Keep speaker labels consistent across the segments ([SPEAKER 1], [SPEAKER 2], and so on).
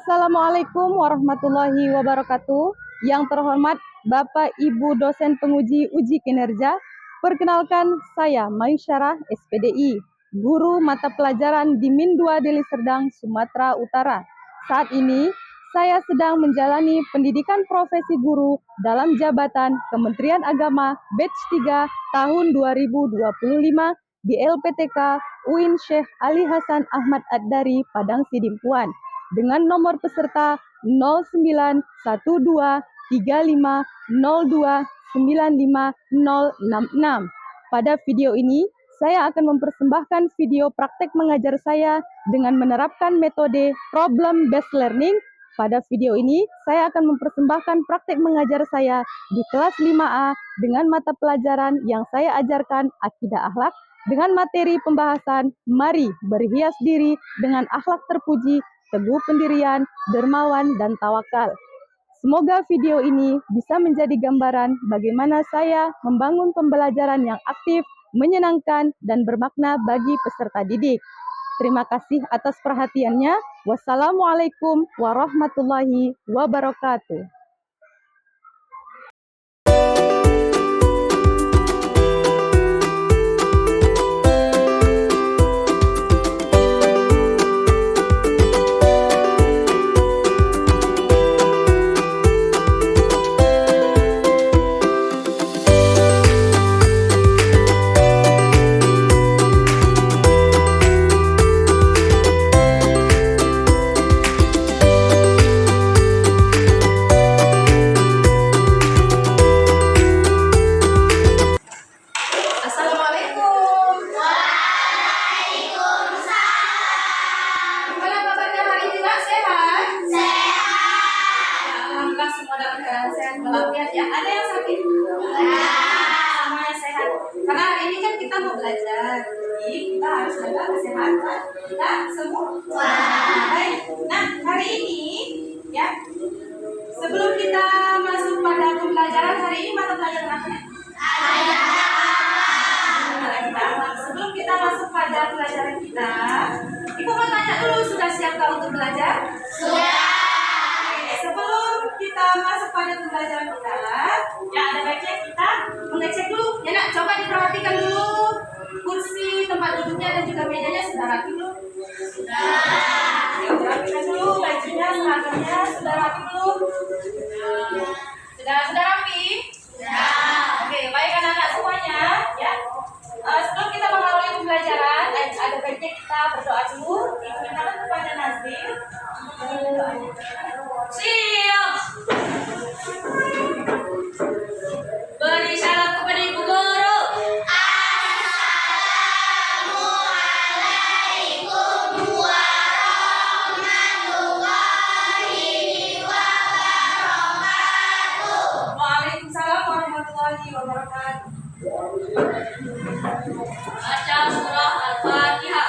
[SPEAKER 1] Assalamualaikum warahmatullahi wabarakatuh. Yang terhormat Bapak Ibu dosen penguji uji kinerja, perkenalkan saya Mayusyarah SPDI, guru mata pelajaran di Min 2 Deli Serdang, Sumatera Utara. Saat ini saya sedang menjalani pendidikan profesi guru dalam jabatan Kementerian Agama Batch 3 tahun 2025 di LPTK UIN Syekh Ali Hasan Ahmad Ad-Dari Padang Sidimpuan dengan nomor peserta 091235029566. Pada video ini, saya akan mempersembahkan video praktek mengajar saya dengan menerapkan metode problem based learning. Pada video ini, saya akan mempersembahkan praktek mengajar saya di kelas 5A dengan mata pelajaran yang saya ajarkan akidah akhlak dengan materi pembahasan mari berhias diri dengan akhlak terpuji, teguh pendirian, dermawan, dan tawakal. Semoga video ini bisa menjadi gambaran bagaimana saya membangun pembelajaran yang aktif, menyenangkan, dan bermakna bagi peserta didik. Terima kasih atas perhatiannya. Wassalamualaikum warahmatullahi wabarakatuh.
[SPEAKER 2] Walafiat ya, ada yang sakit? Semuanya sehat. Karena hari ini kan kita mau belajar, jadi kita harus jaga kesehatan kita semua. Baik. Nah, hari ini ya, sebelum kita masuk pada pembelajaran hari ini, mata pelajaran apa ya? Sebelum kita masuk pada pelajaran kita, Ibu mau tanya dulu, sudah siapkah untuk belajar? Sudah. Sebelum kita masuk pada pembelajaran kita, ya ada baiknya kita mengecek dulu. Ya nak, coba diperhatikan dulu kursi, tempat duduknya dan juga mejanya sudah rapi belum? Sudah. Ya, rapikan dulu bajunya, seragamnya sudah rapi belum? Sudah rapi? Sudah. Oke, baik anak-anak semuanya, ya. Sebelum kita mengawali pembelajaran, ada baiknya kita berdoa dulu. Dimintakan kepada Nazir. Siap. Beri salam kepada Ibu Guru. Assalamualaikum warahmatullahi wabarakatuh. Waalaikumsalam warahmatullahi wabarakatuh. Baca surah Al-Fatihah.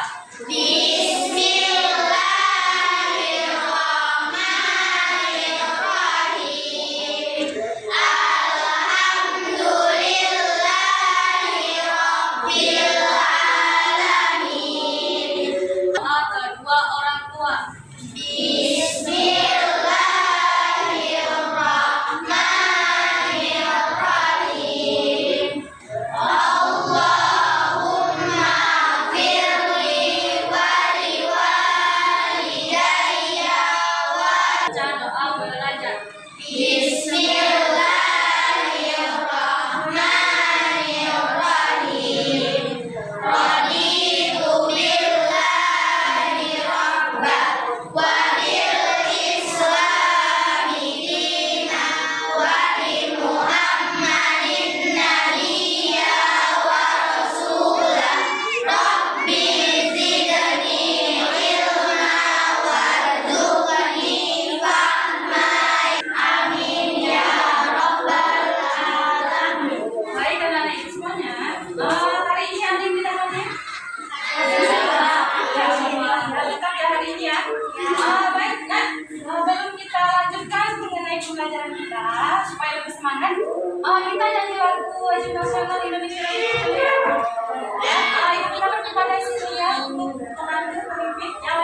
[SPEAKER 2] Pembelajaran kita supaya lebih semangat, kita nyanyi lagu wajib nasional Indonesia Raya ya. Ibu minta kepada sini ya untuk mengambil pemimpin yang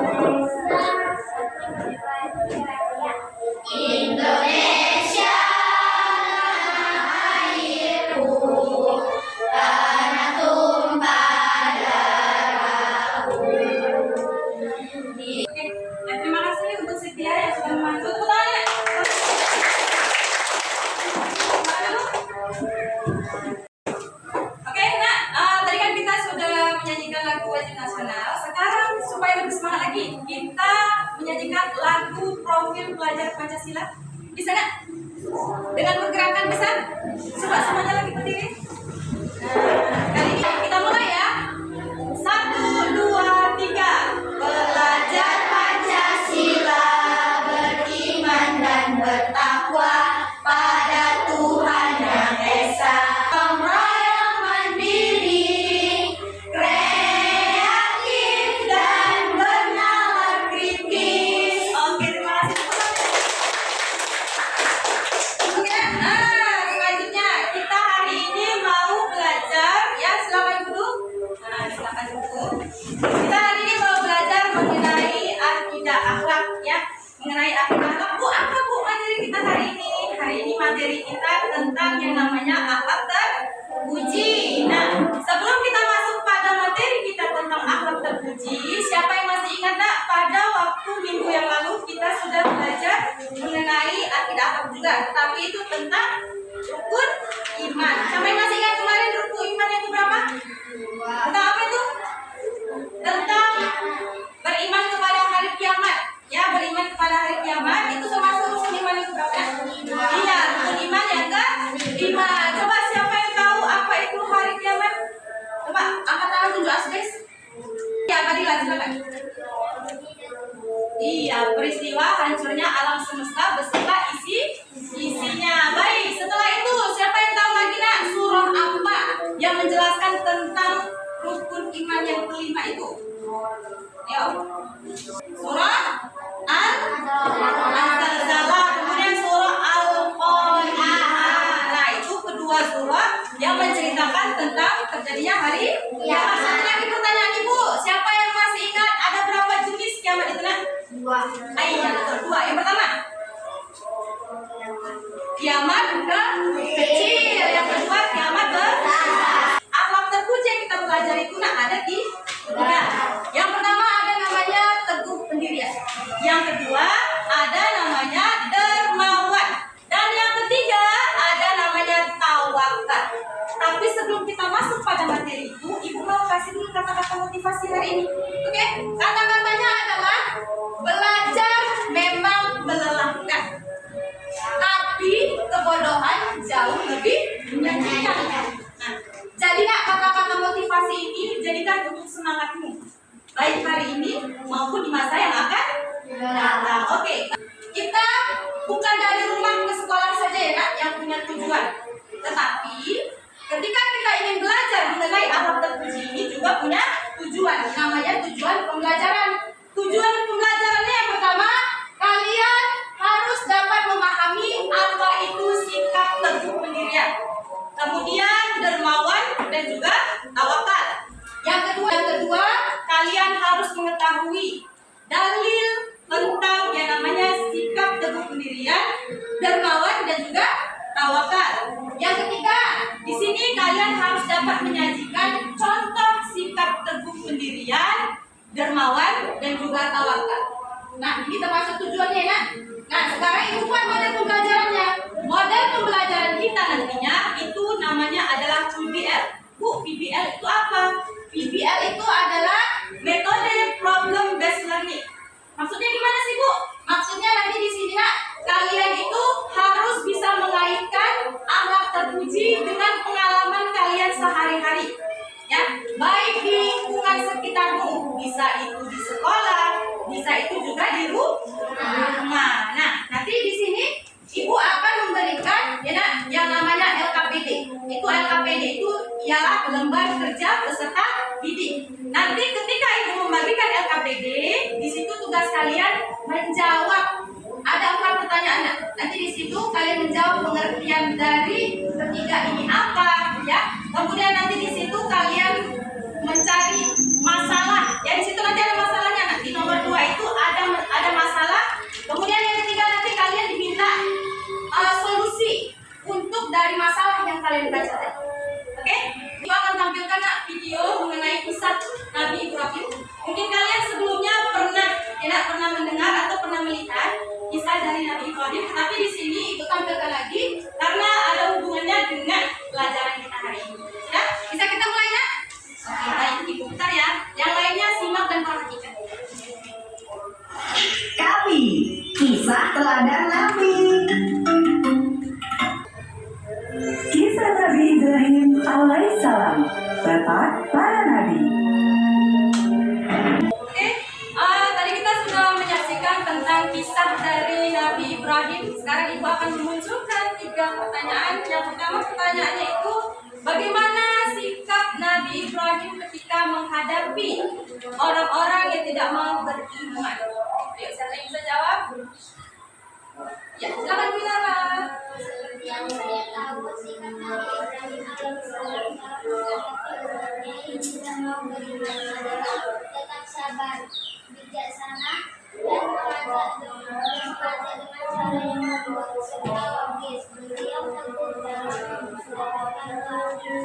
[SPEAKER 2] supaya lebih semangat lagi, kita menyajikan lagu profil pelajar Pancasila. Bisa nggak? Dengan pergerakan bisa? Coba semuanya lagi berdiri. Nah, kali ini kita mulai ya. 1, 2, 3. Belajar Pancasila, beriman dan bertakwa pada Tuhan Yang Esa. Yang mandiri, kreatif dan bernalar kritis. Oke, terima kasih. Oke, selanjutnya kita hari ini mau belajar ya, silakan dulu. Silakan dulu. Kita hari ini mau belajar mengenai akidah akhlak ya, mengenai akidah akhlak. Bu, apa Bu materi kita hari ini? Hari ini materi kita tentang yang namanya akhlak terpuji. Nah, sebelum kita masuk pada materi kita tentang akhlak terpuji, siapa yang masih ingat nak pada waktu minggu yang lalu kita sudah belajar mengenai akidah akhlak juga, tapi itu tentang rukun iman. Siapa yang masih ingat kemarin rukun iman yang berapa? Tentang apa itu? Tentang beriman kepada hari kiamat. Ya, beriman kepada hari kiamat itu termasuk rukun iman yang berapa? Iya, rukun iman yang ke-5. Coba siapa yang tahu apa itu hari kiamat? Coba angkat tangan dulu Asbes. Ya, Fadila silakan. Iya, peristiwa hancurnya alam semesta beserta isinya. Baik, setelah itu siapa yang tahu lagi nak surah apa yang menjelaskan tentang rukun iman yang ke-5 itu? Ayo. Surah Al-Zalzalah, kemudian surah Al-Qari'ah. Nah, itu kedua surah yang menceritakan tentang terjadinya hari kiamat. Satu lagi pertanyaan Ibu, siapa yang masih ingat ada berapa jenis kiamat itu nak? 2. Iya, betul, 2. Yang pertama kiamat kecil, yang kedua kiamat besar. Akhlak terpuji yang kita belajar itu nak ada di 3. Yang pertama ada namanya teguh pendirian. Yang kedua ada namanya dermawan. Dan yang ketiga ada namanya tawakal. Tapi sebelum kita masuk pada materi itu, Ibu mau kasih dulu kata-kata motivasi hari ini. Oke? Kata-katanya adalah belajar memang melelahkan, tapi kebodohan jauh lebih menyenangkan. Nah, jadi kata-kata motivasi ini jadikan untuk semangatmu, baik hari ini maupun di masa yang akan datang. Oke, kita bukan dari rumah ke sekolah saja ya nak yang punya tujuan, tetapi ketika kita ingin belajar mengenai akhlak terpuji ini juga punya tujuan, namanya tujuan pembelajaran. Tujuan pembelajarannya yang pertama, kalian harus dapat memahami apa itu sikap teguh pendirian, kemudian dermawan dan juga tawakal. Yang kedua, kalian harus mengetahui dalil tentang yang namanya sikap teguh pendirian, dermawan dan juga tawakal. Yang ketiga, di sini kalian harus dapat menyajikan contoh sikap teguh pendirian, dermawan dan juga tawakal. Nah, ini termasuk tujuannya ya. Nah, sekarang Ibu buat model pembelajarannya. Model pembelajaran kita nantinya itu namanya adalah PBL. Bu, PBL itu apa? PBL itu adalah metode problem based learning. Maksudnya gimana sih Bu? Maksudnya nanti di sini nak, kalian itu harus bisa mengaitkan akhlak terpuji dengan pengalaman kalian sehari-hari. Ya, baik di lingkungan sekitarmu, bisa itu di sekolah, bisa itu juga di rumah. Nah, nanti di sini Ibu akan memberikan ya nak, yang namanya LKPD. Itu LKPD itu ialah lembar kerja peserta didik. Nanti ketika Ibu membagikan LKPD, di situ tugas kalian menjawab. Ada 4 pertanyaan. Nanti di situ kalian menjawab pengertian dari ketiga ini apa, ya. Kemudian nanti di situ kalian mencari masalah. Ya, di situ nanti ada masalahnya. Nanti nomor 2 itu ada masalah. Kemudian yang ketiga nanti kalian diminta solusi untuk dari masalah yang kalian baca tadi. Oke? Ibu akan tampilkan video mengenai kisah Nabi Ibrahim. Mungkin kalian sebelumnya pernah mendengar atau pernah melihat kisah dari Nabi Ibrahim, tetapi di sini Ibu tampilkan lagi karena ada hubungannya dengan pelajaran kita hari ini. Ya? Bisa kita mulai nak? Oke, baik Ibu, bentar ya. Yang lainnya simak dan perhatikan. akan memunculkan 3 pertanyaan. Yang pertama pertanyaannya itu, bagaimana sikap Nabi Ibrahim ketika menghadapi orang-orang yang tidak mau beriman? Ayo, siapa yang bisa jawab? Ya, silakan Bilara.
[SPEAKER 3] Yang saya tahu sikap Nabi Ibrahim alaihissalam yang tidak mau beriman adalah tetap sabar, bijaksana, dan mengajak dengan cara yang membuat serta logis. Beliau teguh dalam mensyaratkan tauhid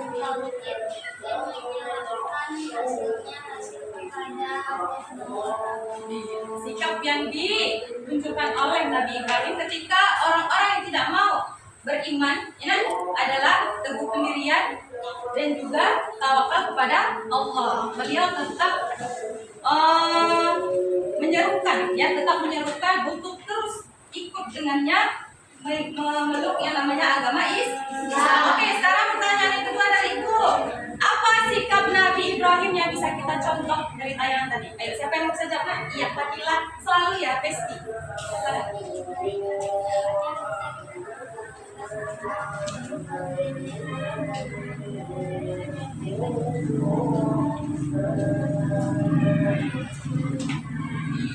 [SPEAKER 3] dan menyerahkan hasil kepada Allah.
[SPEAKER 2] Sikap yang ditunjukkan oleh Nabi Ibrahim ketika orang-orang yang tidak mau beriman ini adalah teguh pendirian dan juga tawakal kepada Allah. Beliau tetap menyerukan untuk terus ikut dengannya memeluk yang namanya agama Islam. Oke, sekarang pertanyaan yang kedua dari Ibu. Apa sikap Nabi Ibrahim yang bisa kita contoh dari tayangan tadi? Ayo, siapa yang bisa jawab? Iya, Fadila selalu ya, Besti.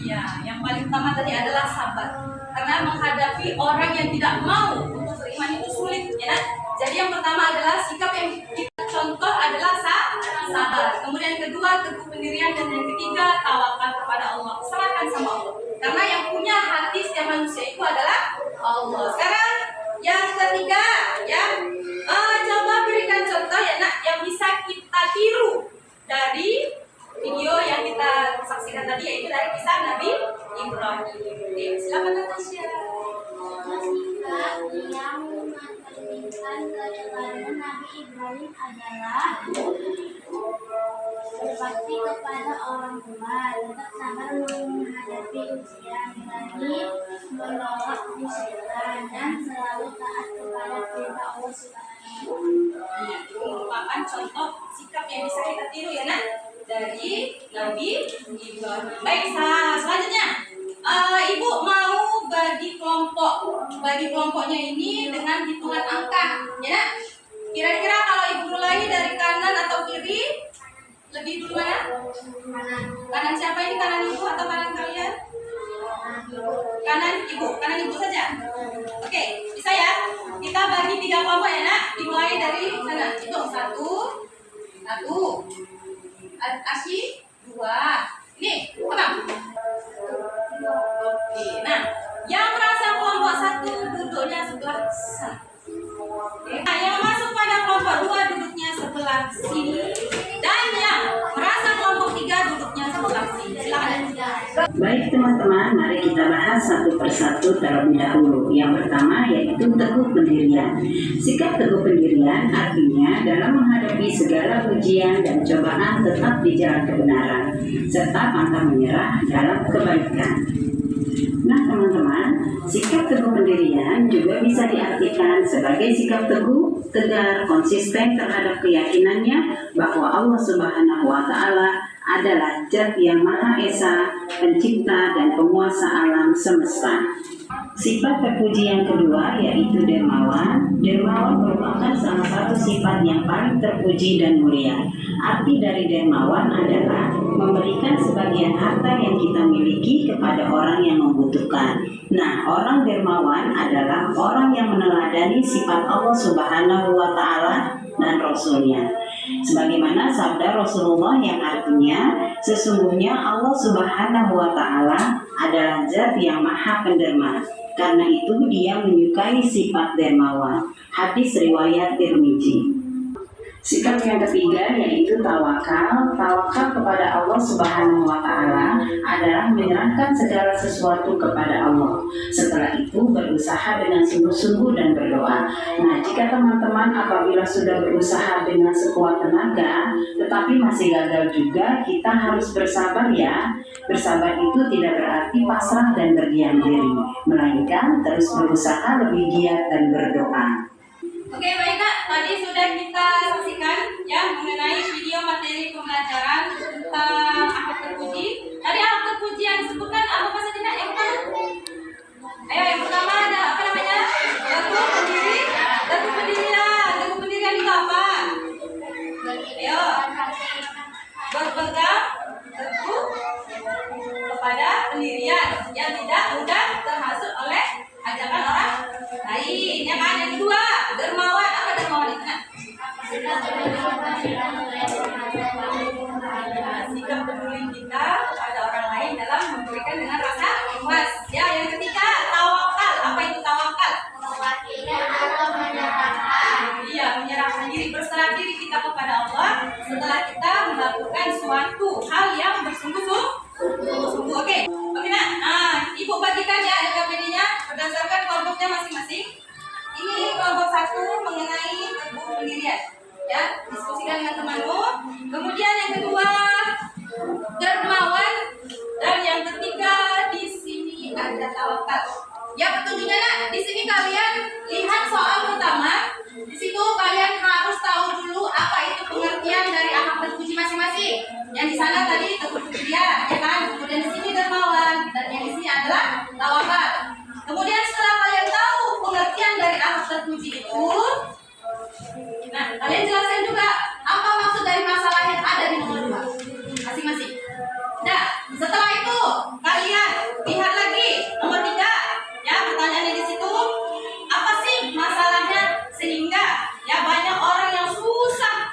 [SPEAKER 2] Iya, yang paling utama tadi adalah sabar. Karena menghadapi orang yang tidak mau untuk beriman itu sulit, ya kan? Jadi yang pertama adalah sikap yang kita contoh adalah sabar. Kemudian yang kedua teguh pendirian, dan yang ketiga tawakal kepada Allah. Serahkan sama Allah. Karena yang punya hati setiap manusia itu adalah Allah. Sekarang yang ketiga, ya, coba berikan contoh ya nak yang bisa kita tiru dari video yang kita saksikan tadi, yaitu dari kisah Nabi Ibrahim. Oke, silakan Natasha.
[SPEAKER 3] Sikap yang mencerminkan ketegaran Nabi Ibrahim adalah berbakti kepada orang tua, tetap sabar menghadapi ujian, berani menolak kesyirikan, dan selalu taat kepada perintah Allah Subhanahu wa Ta'ala.
[SPEAKER 2] Ini merupakan contoh sikap yang bisa kita tiru ya nak dari Nabi Ibrahim. Baik, selanjutnya Ibu mau bagi kelompoknya ini dengan hitungan angka, ya nak? Kira-kira kalau Ibu mulai dari kanan atau kiri, lebih dulu mana? Kanan siapa ini? Kanan Ibu atau kanan kalian? Kanan Ibu saja. Oke, bisa ya? Kita bagi 3 kelompok ya nak. Dimulai dari sana. Hitung 1, Asyi 2. Ini, Abang. Oke, nah, yang merasa kelompok 1 duduknya sebelah sana. Oke. Nah, yang masuk pada kelompok 2 duduknya sebelah sini, dan yang merasa kelompok 3 duduknya sebelah sini. Silakan.
[SPEAKER 4] Baik teman-teman, mari kita bahas satu persatu terlebih dahulu. Yang pertama yaitu teguh pendirian. Sikap teguh pendirian artinya dalam menghadapi segala ujian dan cobaan tetap di jalan kebenaran, serta pantang menyerah dalam kebaikan. Nah teman-teman, sikap teguh pendirian juga bisa diartikan sebagai sikap teguh, tegar, konsisten terhadap keyakinannya bahwa Allah Subhanahu wa Ta'ala adalah Zat yang Maha Esa, pencipta dan penguasa alam semesta. Sifat terpuji yang kedua yaitu dermawan. Dermawan merupakan salah satu sifat yang paling terpuji dan mulia. Arti dari dermawan adalah memberikan sebagian harta yang kita miliki kepada orang yang membutuhkan. Nah, orang dermawan adalah orang yang meneladani sifat Allah Subhanahu wa Ta'ala dan Rasul-Nya. Sebagaimana sabda Rasulullah yang artinya, sesungguhnya Allah Subhanahu wa Ta'ala adalah Zat yang Maha Penderma. Karena itu dia menyukai sifat dermawan. Hadis riwayat Tirmizi. Sikap yang ketiga yaitu tawakal. Tawakal kepada Allah Subhanahu wa Ta'ala adalah menyerahkan segala sesuatu kepada Allah. Setelah itu berusaha dengan sungguh-sungguh dan berdoa. Nah, jika teman-teman apabila sudah berusaha dengan sekuat tenaga tetapi masih gagal juga, kita harus bersabar ya. Bersabar itu tidak berarti pasrah dan berdiam diri, melainkan terus berusaha lebih giat dan berdoa.
[SPEAKER 2] Oke, baik Kak, tadi sudah kita saksikan ya mengenai video materi pembelajaran tentang akhlak terpuji. Tadi akhlak terpuji yang disebutkan apa saja Kak? Yang pertama? Ayo, yang pertama ada apa namanya? kepada pendirian yang tidak mudah terhasut oleh ajakan orang lain. Yang kan? Yang kedua, dermawan. Apa dermawan itu? Nak? Sikap peduli kita kepada orang lain dalam memberikan dengan rasa ikhlas. Ya, yang ketiga, tawakal. Apa itu tawakal? Iya, menyerahkan diri, berserah diri kita kepada Allah setelah kita melakukan suatu hal yang bersungguh-sungguh. Oke, nak. Ibu bagikan ya LKPD-nya berdasarkan kelompoknya masing-masing. Ini kelompok 1 mengenai teguh pendirian. Ya, diskusikan dengan temanmu. Kemudian yang kedua, dermawan, dan yang ketiga di sini ada tawakal. Ya, petunjuknya nak. Di sini kalian lihat soal pertama. Di situ kalian harus tahu dulu apa itu pengertian dari akhlak terpuji masing-masing. Yang di sana tadi teguh pendirian, ya kan? Kemudian di sini dermawan, dan yang di sini adalah tawakal. Kemudian setelah kalian tahu pengertian dari akhlak terpuji itu, nah, kalian jelaskan juga apa maksud dari masalah yang ada di nomor 2 masing-masing. Nah, setelah itu kalian lihat lagi nomor 3. Ya, pertanyaannya di situ, apa sih masalahnya sehingga ya banyak orang yang susah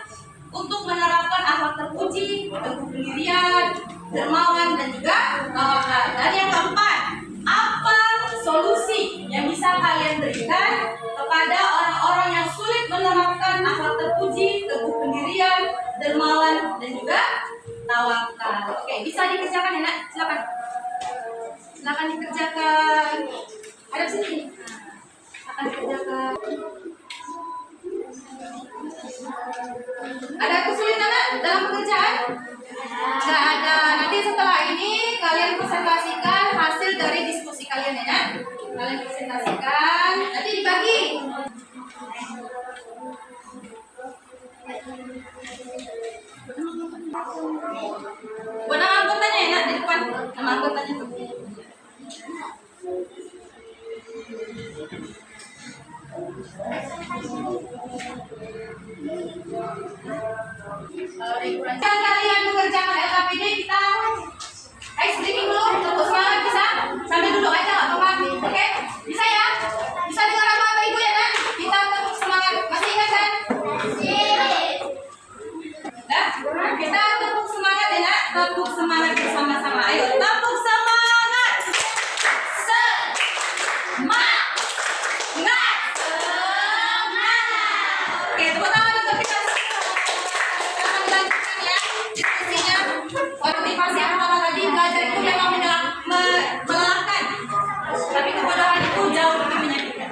[SPEAKER 2] untuk menerapkan akhlak terpuji, teguh pendirian, dermawan, dan juga tawakal. Dan yang keempat, apa solusi yang bisa kalian berikan kepada orang-orang yang sulit menerapkan akhlak terpuji, teguh pendirian, dermawan, dan juga tawakal. Oke, bisa dikerjakan ya nak? Silakan. Silakan dikerjakan. Hadap sini. Akan dikerjakan. Ada kesulitan nak dalam pekerjaan? Nggak ada. Nanti setelah ini kalian presentasikan hasil dari diskusi kalian ya nak? Kalian presentasikan, nanti dibagi. Buat nama anggotanya ya nak di depan. Nama anggotanya tuh. Kalau kalian mengerjakan LKPD kita breaking dulu untuk semangat bisa sambil duduk aja nggak apa-apa. Oke, bisa ya? Bisa dengar apa ibu ya nak? Kita tetap semangat. Masih ingat kan? Nah, kita tepuk semangat ya nak. Tepuk semangat bersama-sama. Ayo tepuk semangat. Semangat. Oke, tepuk tangan untuk kita. Kita lanjutkan ya diskusinya. Motivasi apa tadi belajar itu memang melelahkan, tapi kebodohan itu jauh lebih menyakitkan.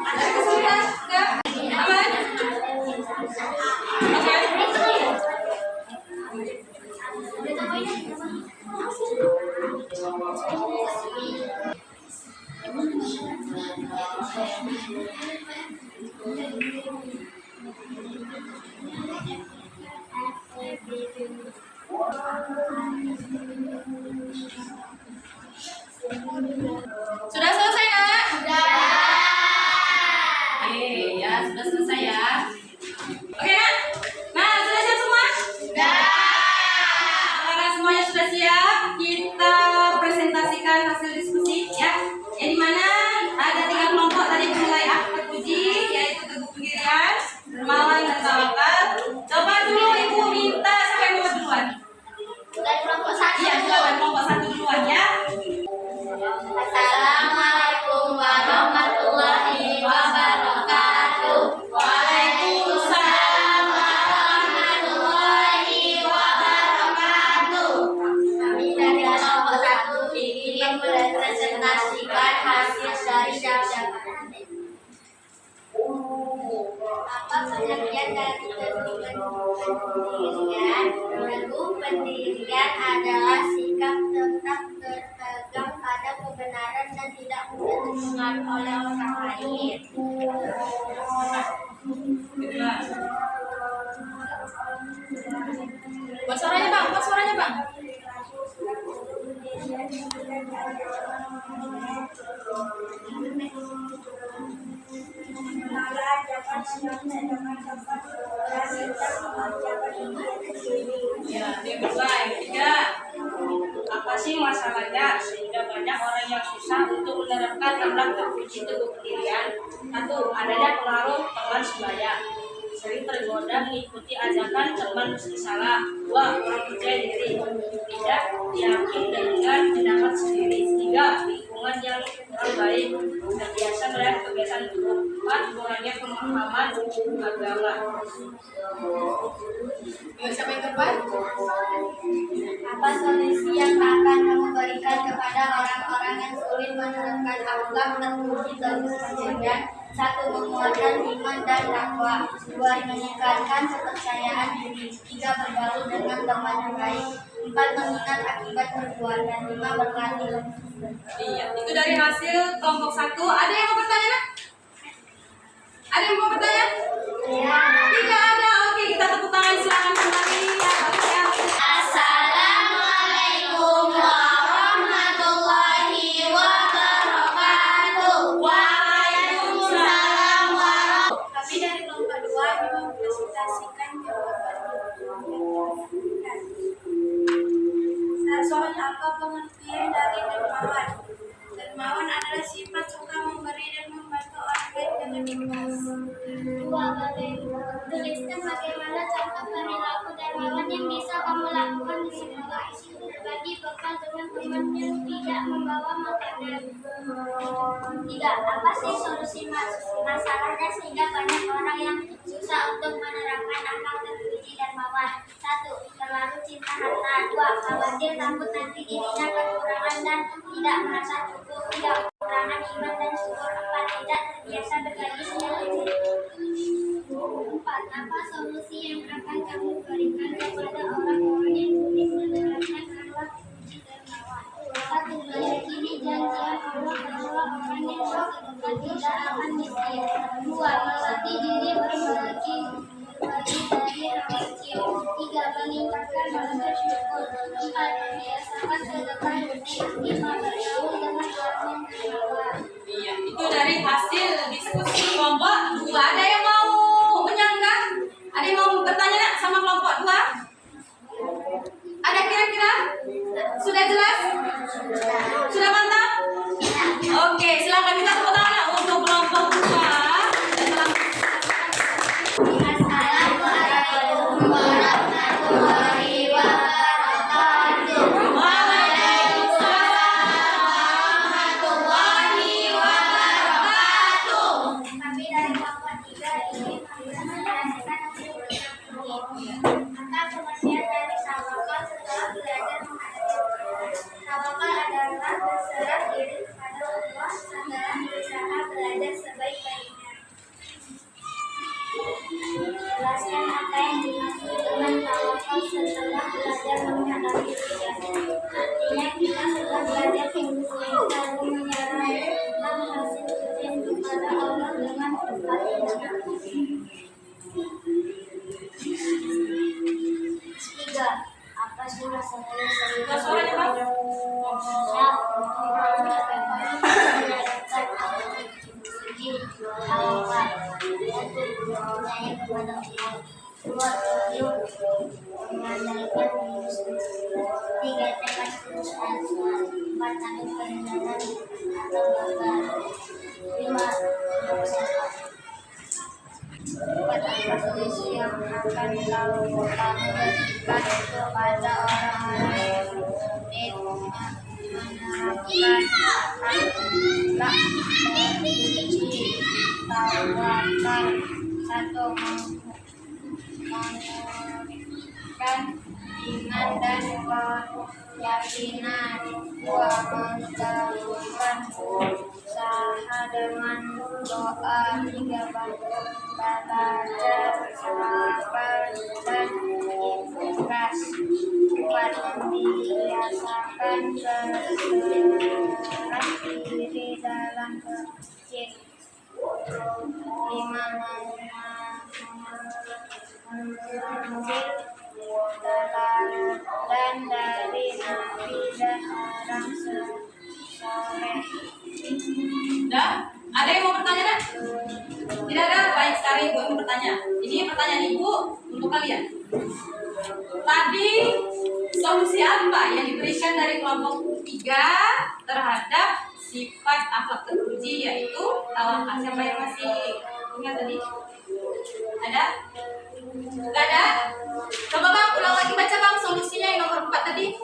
[SPEAKER 2] Ada kesulitan enggak? Aman? Oke. Sudah selesai nak? Sudah. Oke ya, sudah selesai ya. Oke nak? Nah, sudah siap semua? Sudah. Karena semuanya sudah siap, kita presentasikan hasil diskusi ya. Yang dimana ada 3 kelompok tadi menilai akhlak terpuji, yaitu teguh pendirian, dermawan, dan tawakal. Coba dulu ibu minta siapa yang mau duluan?
[SPEAKER 3] Dari kelompok 1.
[SPEAKER 2] Iya, silakan kelompok 1 duluan ya.
[SPEAKER 3] Assalamualaikum warahmatullahi wabarakatuh.
[SPEAKER 2] Waalaikumsalam
[SPEAKER 3] warahmatullahi wabarakatuh. Kami dari kelompok 1
[SPEAKER 2] Pak suaranya Pak. Ya, yang kedua, yang ketiga, apa sih masalahnya sehingga banyak orang yang susah untuk menerapkan tentang terpuji teguh pendirian? Satu, adanya pengaruh teman sebaya, sering tergoda mengikuti ajakan teman meski salah. Dua, kurang percaya diri, tidak yakin dengan pendapat sendiri. Tiga, lingkungan yang kurang baik, terbiasa melihat kebiasaan buruk. Empat, kurangnya pemahaman agama. Siapa yang keempat?
[SPEAKER 3] Apa solusi yang akan kamu berikan kepada orang-orang yang sulit menerapkan akhlak terpuji teguh pendirian? Satu, menguatkan iman dan takwa. Dua, meningkatkan kepercayaan diri. Tiga, bergaul dengan teman yang baik. Empat, mengingat akibat perbuatan. Lima, berlatih.
[SPEAKER 2] Iya, itu dari hasil kelompok 1. Ada yang mau bertanya? Ada yang mau bertanya? Tidak ada. Oke, kita tepuk tangan silakan kembali. Ya, bagus ya.
[SPEAKER 3] Assalamualaikum warahmatullahi wabarakatuh.
[SPEAKER 2] Waalaikumsalam warahmatullahi.
[SPEAKER 3] Kami dari kelompok 2 mempresentasikan jawaban. Satu, apa pengertian dari dermawan? Dermawan adalah sifat suka memberi dan membantu orang lain dengan ikhlas. Dua, tuliskan bagaimana contoh perilaku dermawan yang bisa kamu lakukan di sekolah. Berbagi bekal dengan teman yang tidak membawa makanan. Tiga, apa sih solusi masalahnya sehingga banyak orang yang susah untuk menerapkan akhlak terpuji dermawan? Satu, terlalu cinta harta. Dua, khawatir takut nanti dirinya kekurangan dan tidak merasa cukup. Tiga, kekurangan iman dan syukur. Empat, tidak terbiasa berbagi secara empat, apa solusi yang akan kamu berikan kepada orang-orang yang sulit menerapkan akhlak terpuji dermawan? Satu, meyakini janjian Allah bahwa orang yang bersedekah tidak akan miskin. Dua, melatih diri berbagi dari hawa kecil. Tiga, meningkatkan rasa syukur. Empat, membiasakan sedekah. Lima, bergaul dengan orang yang bertakwa.
[SPEAKER 2] Iya, itu dari hasil diskusi kelompok 2. Ada yang mau menyanggah? Ada yang mau bertanya nak sama kelompok 2? Ada kira-kira? Sudah jelas? Sudah mantap? Oke, silakan kita tepuk tangan untuk kelompok 2.
[SPEAKER 3] Assalamualaikum warahmatullahi wabarakatuh.
[SPEAKER 2] Waalaikumsalam warahmatullahi wabarakatuh.
[SPEAKER 3] Kami dari kelompok 3 ingin menjelaskan hasil ini. Maka pengertian dari tawakal setelah belajar menghadapi ujian. Tawakal adalah berserah diri kepada Allah setelah berusaha belajar sebaik-baiknya. Jelaskan apa yang dimaksud dengan tawakal setelah belajar menghadapi ujian. Artinya kita setelah belajar ilmu lalu menyerahkan hasil ujian kepada Allah dengan ikhlas. Tiga, apa sih masalahnya sehingga
[SPEAKER 2] Suaranya, Pak.
[SPEAKER 3] Tiga, tekan perusahaan. Empat, tanggung kerendahan atau bangga. Lima, apa solusi yang akan kamu berikan kepada orang-orang yang sulit menerapkan akhlak terpuji tawakal? Satu, menguatkan iman dan keyakinan. Dua, menggabungkan usaha dengan doa. Tiga, belajar sabar dan ikhlas. Empat, membiasakan berserah diri dalam kecil. Lima, mengambil dalam dan
[SPEAKER 2] Sudah? Ada yang mau bertanya, Nak? Tidak ada? Baik, sekarang Ibu yang bertanya. Ini pertanyaan Ibu untuk kalian. Tadi solusi apa yang diberikan dari kelompok 3 terhadap sifat akhlak terpuji, yaitu tawakal? Siapa yang masih ingat tadi? Ada? Tidak ada? Coba Bang, ulang lagi baca Bang solusinya yang nomor 4 tadi.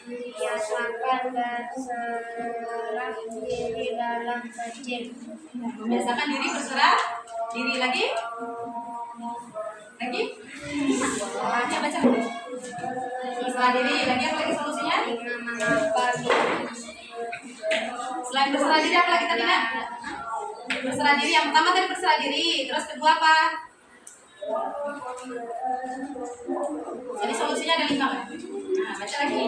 [SPEAKER 3] Membiasakan berserah diri dalam masjid.
[SPEAKER 2] Membiasakan diri berserah diri lagi. Ya, baca. Berserah diri lagi, apa lagi solusinya? Selain berserah diri apa lagi tadi, Nak? Berserah diri, yang pertama tadi berserah diri, terus kedua apa? Jadi solusinya ada 5 kan? Nah, baca lagi.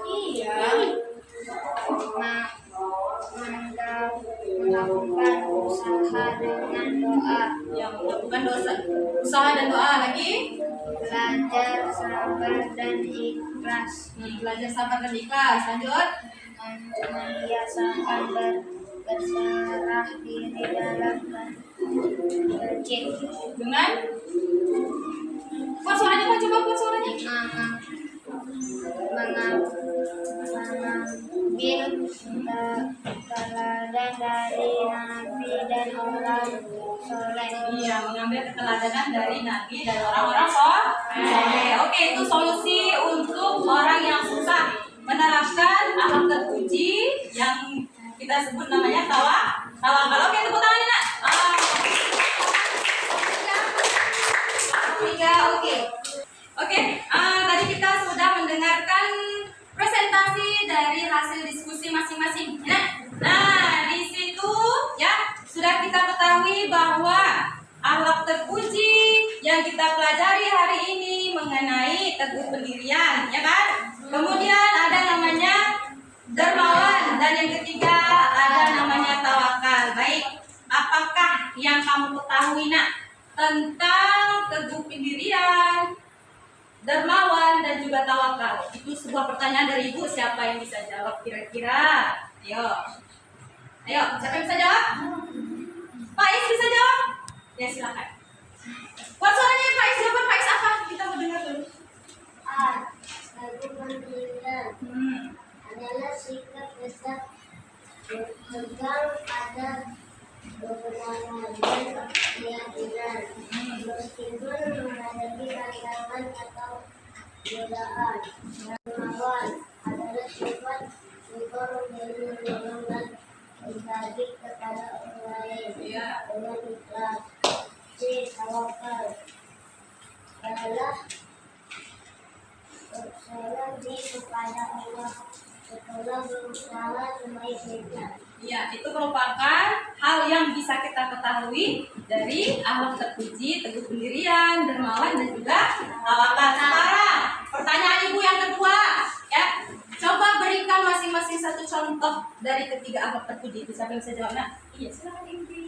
[SPEAKER 3] Iya. Melakukan usaha dengan doa.
[SPEAKER 2] Yang melakukan usaha dan doa lagi.
[SPEAKER 3] Belajar sabar dan ikhlas.
[SPEAKER 2] Belajar sabar dan ikhlas. Lanjut.
[SPEAKER 3] Membiasakan berserah diri dalam masjid.
[SPEAKER 2] Dengan kuat suaranya Pak, coba kuat suaranya.
[SPEAKER 3] Mengambil keteladanan dari Nabi dan orang soleh.
[SPEAKER 2] Iya, mengambil keteladanan dari Nabi dan orang-orang soleh. Oke, itu solusi untuk orang yang susah menerapkan akhlak terpuji yang kita sebut namanya tawakal. Oke, tepuk tangan Nak. Oke. Tadi kita sudah mendengarkan presentasi dari hasil diskusi masing-masing. Nah, di situ ya sudah kita ketahui bahwa akhlak terpuji yang kita pelajari hari ini mengenai teguh pendirian, ya kan? Kemudian ada namanya dermawan dan yang ketiga ada namanya tawakal. Baik, apakah yang kamu ketahui Nak tentang teguh pendirian, dermawan dan juga tawakal? Itu sebuah pertanyaan dari Ibu. Siapa yang bisa jawab kira-kira? Ayo, siapa yang bisa jawab? Pak Is bisa jawab? Ya silakan. Buat suaranya Pak Is, jawaban Pak Is apa? Kita mau dengar dulu.
[SPEAKER 3] Teguh pendirian adalah sikap tetap berpegang pada kebenaran dan keyakinan meskipun menghadapi tantangan atau godaan. Dermawan adalah sifat engkau memberi menolong dan berbagi kepada orang lain dengan ikhlas. Tawakal adalah berserah diri kepada Allah setelah berusaha sebaik-baiknya.
[SPEAKER 2] Ya, itu merupakan hal yang bisa kita ketahui dari akhlak terpuji, teguh pendirian, dermawan dan juga tawakal. Sekarang pertanyaan Ibu yang kedua, ya. Coba berikan masing-masing satu contoh dari ketiga akhlak terpuji itu. Siapa yang bisa jawab? Nah, iya, silakan Ibu.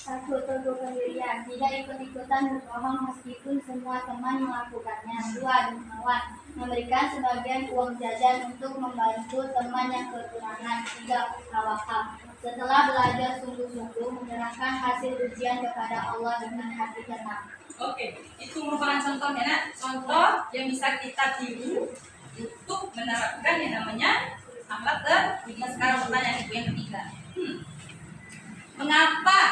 [SPEAKER 3] 1. Teguh pendirian, tidak ikut-ikutan berbohong meskipun semua teman melakukannya. 2. Dermawan, memberikan sebagian uang jajan untuk membantu teman yang kekurangan. 3. Tawakal, setelah belajar sungguh-sungguh menyerahkan hasil ujian kepada Allah dengan hati tenang.
[SPEAKER 2] Oke, itu merupakan contohnya, Nak. Contoh yang bisa kita tiru untuk menerapkan yang namanya akhlak terpuji. Sekarang pertanyaan Ibu yang ketiga. Mengapa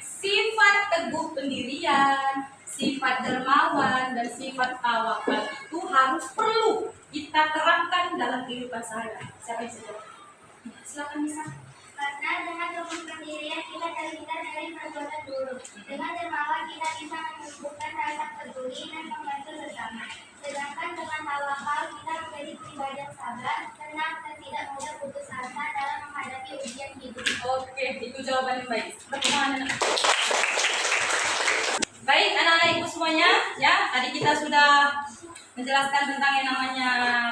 [SPEAKER 2] sifat teguh pendirian, sifat dermawan, dan sifat tawakal itu harus perlu kita terapkan dalam kehidupan sehari-hari? Siapa yang bisa jawab? Silakan bisa.
[SPEAKER 3] Karena dengan teguh pendirian kita terhindar dari perbuatan buruk. Dengan dermawan kita bisa menumbuhkan rasa peduli dan membantu sesama. Sedangkan dengan tawakal kita menjadi pribadi yang sabar, tenang, dan tidak mudah putus asa dalam menghadapi ujian hidup.
[SPEAKER 2] Oke, itu jawaban yang baik. Anak. Baik, anak-anak Ibu semuanya, ya. Tadi kita sudah menjelaskan tentang yang namanya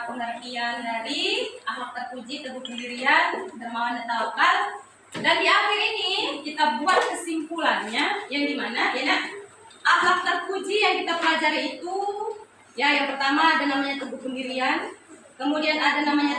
[SPEAKER 2] pengertian dari akhlak terpuji, teguh pendirian, dermawan dan tawakal. Dan di akhir ini kita buat kesimpulannya yang dimana, ya Nak, akhlak terpuji yang kita pelajari itu, ya yang pertama ada namanya teguh pendirian, kemudian ada namanya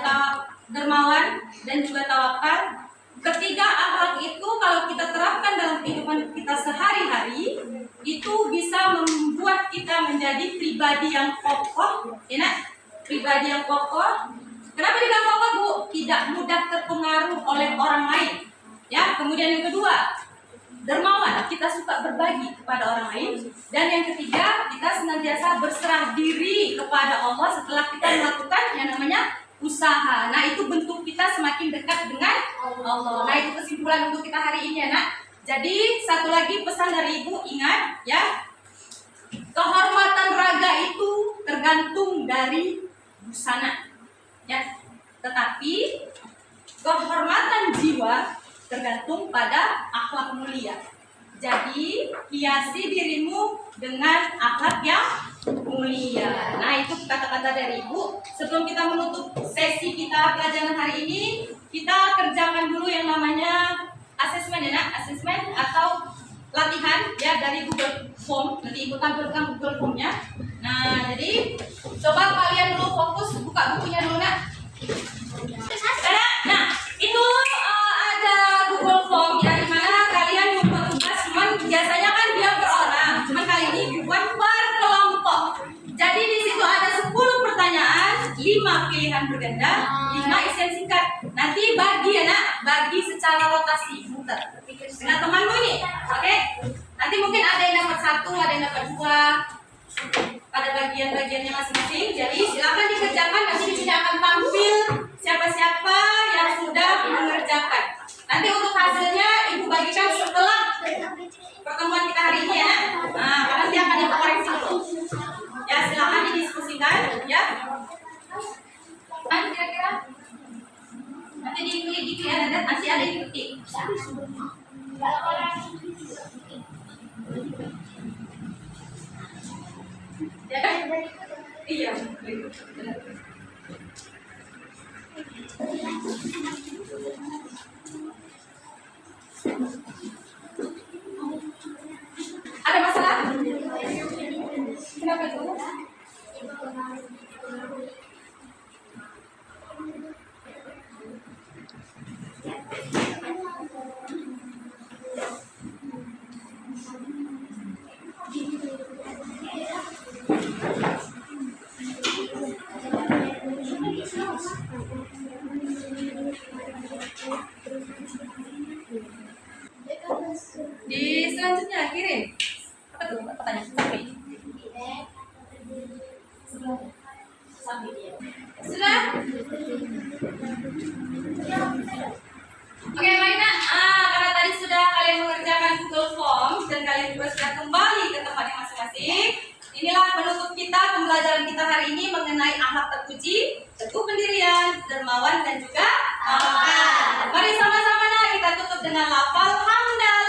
[SPEAKER 2] dermawan dan juga tawakal. Ketiga akhlak itu kalau kita terapkan dalam kehidupan kita sehari-hari, itu bisa membuat kita menjadi pribadi yang kokoh, ya nak? Pribadi yang kokoh. Kenapa dibilang kokoh, Bu? Tidak mudah terpengaruh oleh orang lain. Ya, kemudian yang kedua, dermawan, kita suka berbagi kepada orang lain. Dan yang ketiga, kita senantiasa berserah diri kepada Allah setelah kita melakukan yang namanya usaha. Nah, itu bentuk kita semakin dekat dengan Allah. Nah, itu kesimpulan untuk kita hari ini ya nak. Jadi satu lagi pesan dari Ibu, ingat ya, kehormatan raga itu tergantung dari busana ya, tetapi kehormatan jiwa tergantung pada akhlak mulia. Jadi hiasi dirimu dengan akhlak yang mulia. Nah, itu kata-kata dari Ibu. Sebelum kita menutup sesi kita pelajaran hari ini, kita kerjakan dulu yang namanya asesmen ya nak, asesmen atau latihan ya dari Google Form. Nanti Ibu tampilkan Google Form-nya. Nah, jadi coba kalian dulu fokus buka bukunya dulu nak. Nah, itu ada Google Form ya, di mana kalian membuat tugas. Cuman biasanya kan dia per orang, cuman kali ini dibuat per kelompok. Jadi di situ ada 10 pertanyaan, 5 pilihan berganda, 5 isian singkat. Nanti bagi ya nak, bagi secara rotasi muter dengan temanmu ini, oke? Nanti mungkin ada yang dapat 1, ada yang dapat 2 pada bagian-bagiannya masing-masing. Jadi silakan dikerjakan. Nanti di sini akan tampil siapa-siapa yang sudah mengerjakan. Nanti untuk hasilnya Ibu bagikan setelah pertemuan kita hari ini ya. Nah, nanti akan Ibu koreksi dulu. Ya, silakan didiskusikan ya. Kan kira-kira nanti diklik ya, nanti ada yang diketik. Ya kan? Iya. Ada masalah? Kenapa itu? Di selanjutnya kirim. Apa tuh pertanyaan sampai? Sudah? Oke, baik nak. Karena tadi sudah kalian mengerjakan Google Form dan kalian juga sudah kembali ke tempatnya masing-masing. Inilah penutup kita pembelajaran kita hari ini mengenai akhlak terpuji, teguh pendirian, dermawan dan juga tawakal. Mari sama-sama kita tutup dengan lafal hamdalah.